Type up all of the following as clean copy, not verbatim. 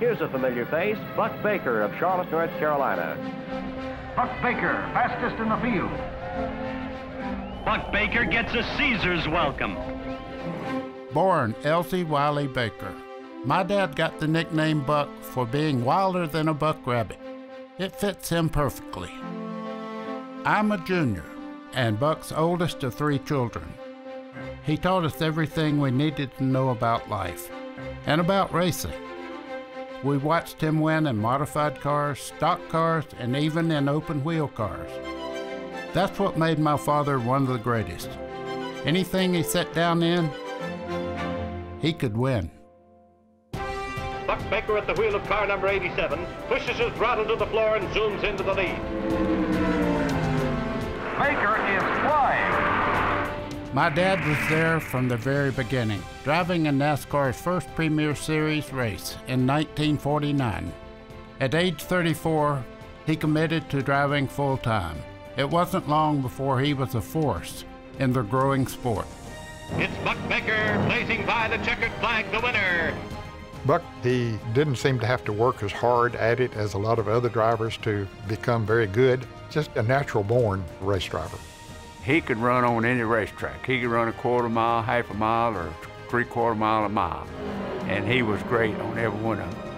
Here's a familiar face, Buck Baker of Charlotte, North Carolina. Buck Baker, fastest in the field. Buck Baker gets a Caesar's welcome. Born Elsie Wiley Baker. My dad got the nickname Buck for being wilder than a buck rabbit. It fits him perfectly. I'm a junior and Buck's oldest of 3 children. He taught us everything we needed to know about life and about racing. We watched him win in modified cars, stock cars, and even in open wheel cars. That's what made my father one of the greatest. Anything he sat down in, he could win. Buck Baker at the wheel of car number 87 pushes his throttle to the floor and zooms into the lead. Baker is flying. My dad was there from the very beginning, driving in NASCAR's first Premier Series race in 1949. At age 34, he committed to driving full-time. It wasn't long before he was a force in the growing sport. It's Buck Baker blazing by the checkered flag, the winner. Buck, he didn't seem to have to work as hard at it as a lot of other drivers to become very good. Just a natural-born race driver. He could run on any racetrack. He could run a quarter mile, half a mile, or 3/4 mile, a mile. And he was great on every one of them.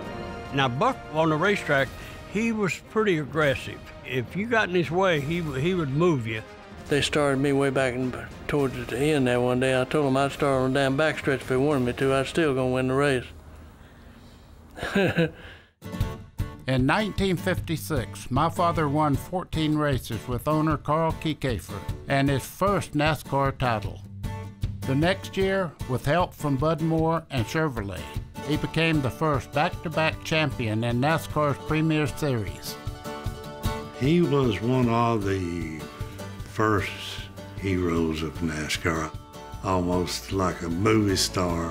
Now, Buck on the racetrack, he was pretty aggressive. If you got in his way, he would move you. They started me way back towards the end there one day. I told them I'd start on the damn backstretch if they wanted me to. I was still gonna win the race. In 1956, my father won 14 races with owner Carl Kiekhaefer and his first NASCAR title. The next year, with help from Bud Moore and Chevrolet, he became the first back-to-back champion in NASCAR's Premier Series. He was one of the first heroes of NASCAR, almost like a movie star.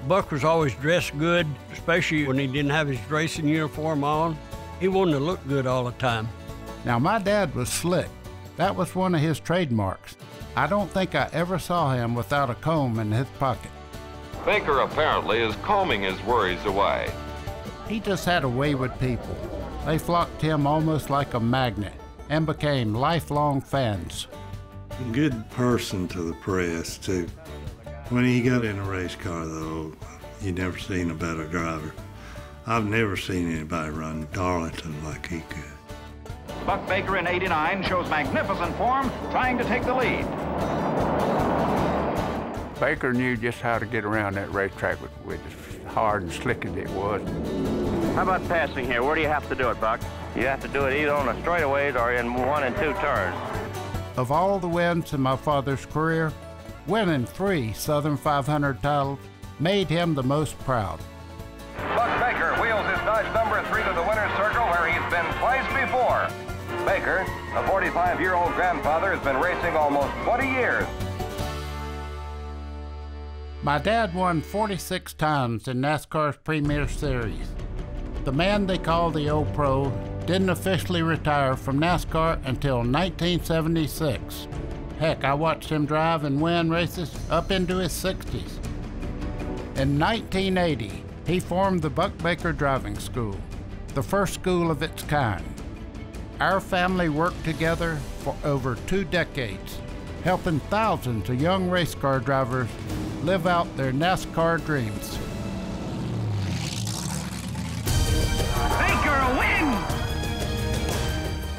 Buck was always dressed good, especially when he didn't have his racing uniform on. He wanted to look good all the time. Now, my dad was slick. That was one of his trademarks. I don't think I ever saw him without a comb in his pocket. Baker apparently is combing his worries away. He just had a way with people. They flocked to him almost like a magnet and became lifelong fans. A good person to the press, too. When he got in a race car, though, you never seen a better driver. I've never seen anybody run Darlington like he could. Buck Baker in 89 shows magnificent form, trying to take the lead. Baker knew just how to get around that racetrack with as hard and slick as it was. How about passing here? Where do you have to do it, Buck? You have to do it either on the straightaways or in 1 and 2 turns. Of all the wins in my father's career, winning 3 Southern 500 titles made him the most proud. Buck Baker wheels his Dodge number 3 to the winner's circle where he's been twice before. Baker, a 45-year-old grandfather, has been racing almost 20 years. My dad won 46 times in NASCAR's Premier Series. The man they call the Old Pro didn't officially retire from NASCAR until 1976. Heck, I watched him drive and win races up into his 60s. In 1980, he formed the Buck Baker Driving School, the first school of its kind. Our family worked together for over 2 decades, helping thousands of young race car drivers live out their NASCAR dreams. Baker wins!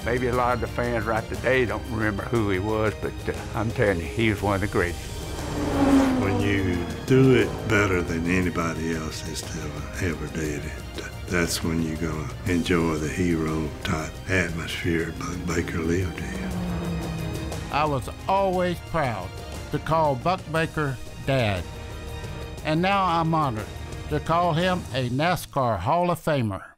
Maybe a lot of the fans right today don't remember who he was, but I'm telling you, he was one of the greatest. When you do it better than anybody else has ever did it, that's when you're going to enjoy the hero-type atmosphere Buck Baker lived in. I was always proud to call Buck Baker Dad. And now I'm honored to call him a NASCAR Hall of Famer.